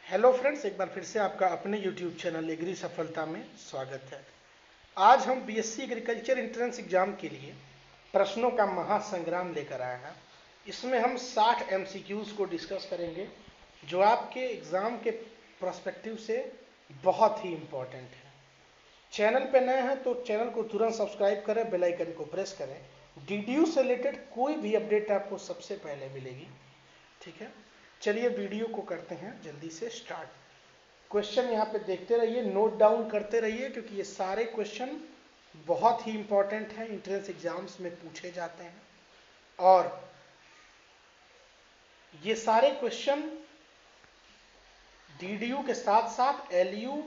Hello friends, एक बार फिर से आपका अपने यूट्यूब चैनल एग्री सफलता में स्वागत है। आज हम बीएससी एग्रीकल्चर एंट्रेंस एग्जाम के लिए प्रश्नों का महासंग्राम लेकर आए हैं। इसमें हम 60 एमसीक्यूज को डिस्कस करेंगे जो आपके एग्ज़ाम के पर्सपेक्टिव से बहुत ही इम्पोर्टेंट है। चैनल पे नए हैं तो चैनल को तुरंत सब्सक्राइब करें, बेल आइकन को प्रेस करें। डीडीयू से रिलेटेड कोई भी अपडेट आपको सबसे पहले मिलेगी। ठीक है, चलिए वीडियो को करते हैं जल्दी से स्टार्ट। क्वेश्चन यहाँ पे देखते रहिए, नोट डाउन करते रहिए, क्योंकि ये सारे क्वेश्चन बहुत ही इंपॉर्टेंट हैं, एंट्रेंस एग्जाम्स में पूछे जाते हैं। और ये सारे क्वेश्चन डीडीयू के साथ साथ एलयू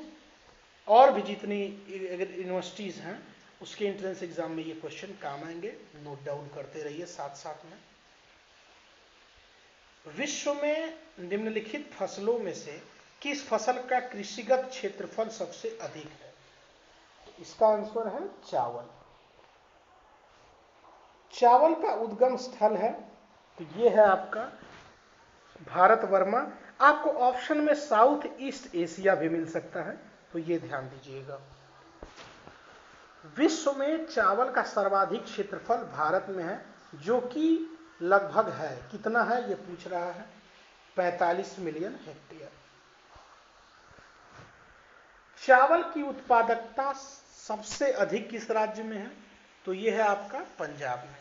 और भी जितनी यूनिवर्सिटीज़ हैं उसके एंट्रेंस एग्जाम में ये क्वेश्चन काम आएंगे। नोट डाउन करते रहिए साथ साथ में। विश्व में निम्नलिखित फसलों में से किस फसल का कृषिगत क्षेत्रफल सबसे अधिक है? इसका आंसर है चावल। चावल का उद्गम स्थल है तो ये है आपका भारत वर्मा। आपको ऑप्शन में साउथ ईस्ट एशिया भी मिल सकता है, तो ये ध्यान दीजिएगा। विश्व में चावल का सर्वाधिक क्षेत्रफल भारत में है, जो कि लगभग है, कितना है ये पूछ रहा है, 45 मिलियन हेक्टेयर। चावल की उत्पादकता सबसे अधिक किस राज्य में है? तो ये है आपका पंजाब में।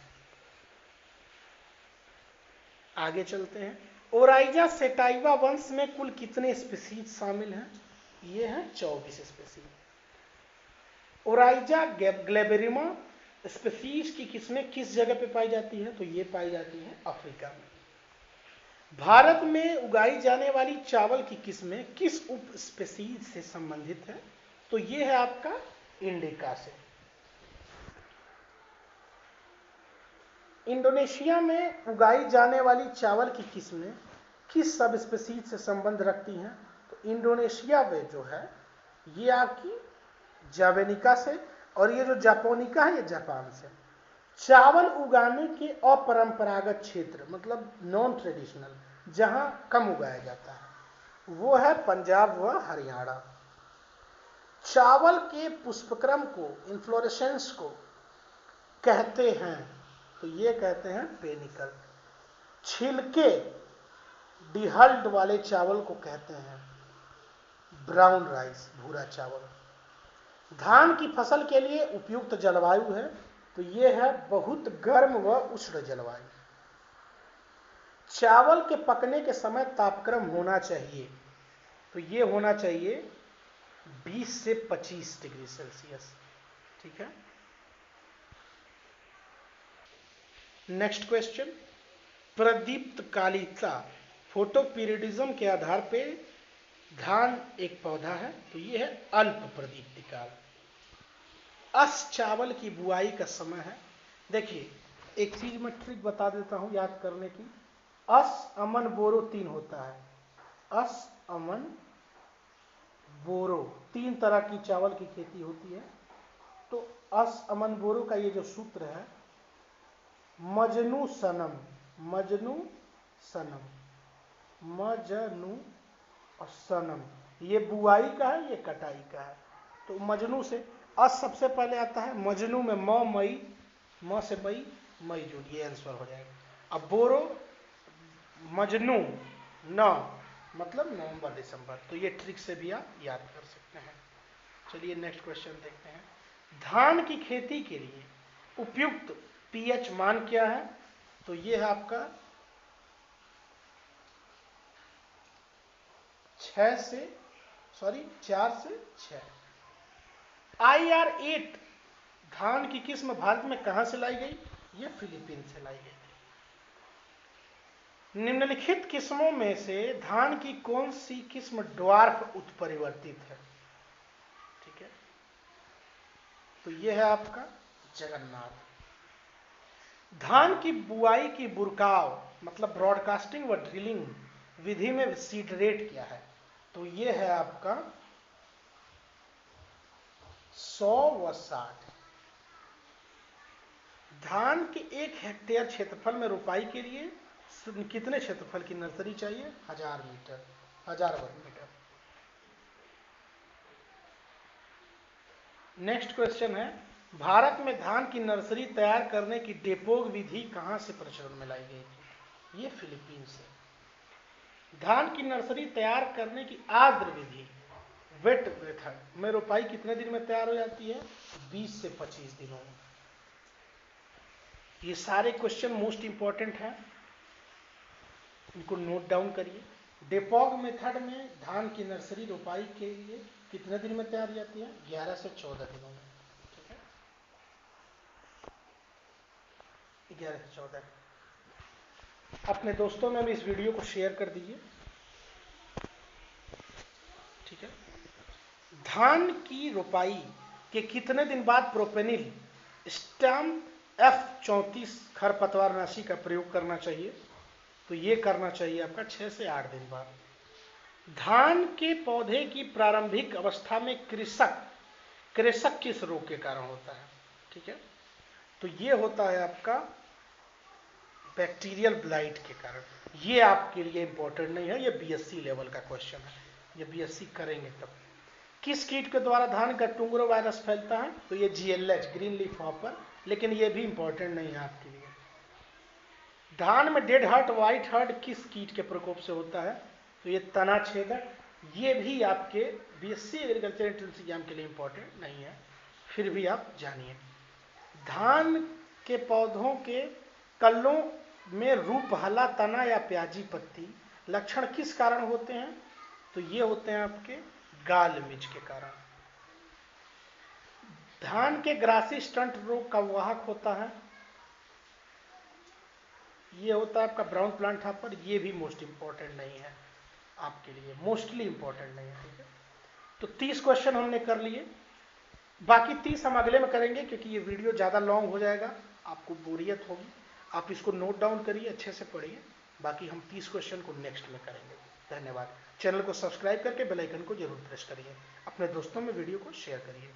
आगे चलते हैं। ओराइजा सेटाइवा वंश में कुल कितने स्पीसीज शामिल हैं? ये हैं 24 स्पीसीज। ओराइजा ग्लेबेरिमा स्पीसीज की किस्में किस जगह पे पाई जाती है? तो ये पाई जाती है अफ्रीका में। भारत में उगाई जाने वाली चावल की किस्में किस उप स्पीसीज से संबंधित है? तो ये है आपका इंडिका से। इंडोनेशिया में उगाई जाने वाली चावल की किस्में किस सब स्पीसीज से संबंध रखती हैं? तो इंडोनेशिया में जो है ये आपकी जावेनिका से, और ये जो जापोनिका है ये जापान से। चावल उगाने के अपरंपरागत क्षेत्र मतलब नॉन ट्रेडिशनल, जहां कम उगाया जाता है, वो है पंजाब व हरियाणा। चावल के पुष्पक्रम को, इन्फ्लोरेसेंस को कहते हैं, तो ये कहते हैं पेनिकल। छिलके डिहल्ड वाले चावल को कहते हैं ब्राउन राइस, भूरा चावल। धान की फसल के लिए उपयुक्त जलवायु है, तो ये है बहुत गर्म व उष्ण जलवायु। चावल के पकने के समय तापक्रम होना चाहिए, तो ये होना चाहिए 20 से 25 डिग्री सेल्सियस। ठीक है, नेक्स्ट क्वेश्चन। प्रदीप्त कालिका फोटोपीरियडिज्म के आधार पे धान एक पौधा है, तो ये है अल्प प्रदीप्तिकाल। अस चावल की बुआई का समय है। देखिए, एक चीज मैं ट्रिक बता देता हूं याद करने की। अस अमन बोरो 3 होता है। अस अमन बोरो 3 तरह की चावल की खेती होती है। तो अस अमन बोरो का ये जो सूत्र है, मजनू सनम, मजनू सनम, मजनू और सनम, ये बुआई का है, ये कटाई का है। तो मजनू से अस सबसे पहले आता है, मजनू में म मई, म से मई, मई जून, ये आंसर हो जाएगा। अब बोरो मजनू न मतलब नवंबर दिसंबर, तो ये ट्रिक से भी आप याद कर सकते हैं। चलिए नेक्स्ट क्वेश्चन देखते हैं। धान की खेती के लिए उपयुक्त पीएच मान क्या है? तो ये है आपका 4 से 6। IR8 धान की किस्म भारत में कहां से लाई गई? ये फिलीपीन से लाई गई थी। निम्नलिखित किस्मों में से धान की कौन सी किस्म ड्वार्फ उत्परिवर्तित है? ठीक है, तो ये है आपका जगन्नाथ। धान की बुआई की बुरकाव मतलब ब्रॉडकास्टिंग व ड्रिलिंग विधि में सीड रेट क्या है? तो ये है आपका 100 व 60। धान के 1 हेक्टेयर क्षेत्रफल में रोपाई के लिए कितने क्षेत्रफल की नर्सरी चाहिए? 1000 मीटर। 1000 वर्ग मीटर। नेक्स्ट क्वेश्चन है, भारत में धान की नर्सरी तैयार करने की डेपोग विधि कहां से प्रचलन में लाई गई थी? ये फिलीपींस से। धान की नर्सरी तैयार करने की आर्द्र विधि, वेट मेथड में रोपाई कितने दिन में तैयार हो जाती है? 20 से 25 दिनों में। ये सारे क्वेश्चन मोस्ट इंपॉर्टेंट हैं, इनको नोट डाउन करिए। डेपोग मेथड में धान की नर्सरी रोपाई के लिए कितने दिन में तैयार हो जाती है? 11 से 14 दिनों में। ठीक है, 11 से 14। अपने दोस्तों में भी इस वीडियो को शेयर कर दीजिए। ठीक है, धान की रोपाई के कितने दिन बाद प्रोपेनिल स्टैम F34 खरपतवारनाशी का प्रयोग करना चाहिए? तो ये करना चाहिए आपका 6 से 8 दिन बाद। धान के पौधे की प्रारंभिक अवस्था में कृषक किस रोग के कारण होता है? ठीक है, तो ये होता है आपका बैक्टीरियल ब्लाइट के कारण। ये आपके लिए इंपॉर्टेंट नहीं है, ये बीएससी लेवल का क्वेश्चन है, ये बीएससी करेंगे तब। किस कीट के द्वारा धान का टुंगरो वायरस फैलता है? तो ये GLH ग्रीन लीफ हॉपर, लेकिन ये भी इंपॉर्टेंट नहीं है आपके लिए। धान में डेड हर्ट व्हाइट हर्ट किस कीट के प्रकोप से होता है? तो ये तना छेदक। ये भी आपके बीएससी एग्रीकल्चर एंट्रेंस एग्जाम के लिए इंपॉर्टेंट नहीं है, फिर भी आप जानिए। धान के पौधों के कल्लों में रूपहला तना या प्याजी पत्ती लक्षण किस कारण होते हैं? तो ये होते हैं आपके गाल मिज के कारण। धान के ग्रासी स्टंट रोग का वाहक होता है, ये होता है आपका ब्राउन प्लांट हॉपर। ये भी मोस्ट इंपॉर्टेंट नहीं है आपके लिए, मोस्टली इंपॉर्टेंट नहीं है। ठीक है, तो 30 क्वेश्चन हमने कर लिए, बाकी 30 हम अगले में करेंगे क्योंकि ये वीडियो ज़्यादा लॉन्ग हो जाएगा, आपको बोरियत होगी। आप इसको नोट डाउन करिए, अच्छे से पढ़िए, बाकी हम 30 क्वेश्चन को नेक्स्ट में करेंगे। धन्यवाद। चैनल को सब्सक्राइब करके बेल आइकन को जरूर प्रेस करिए, अपने दोस्तों में वीडियो को शेयर करिए।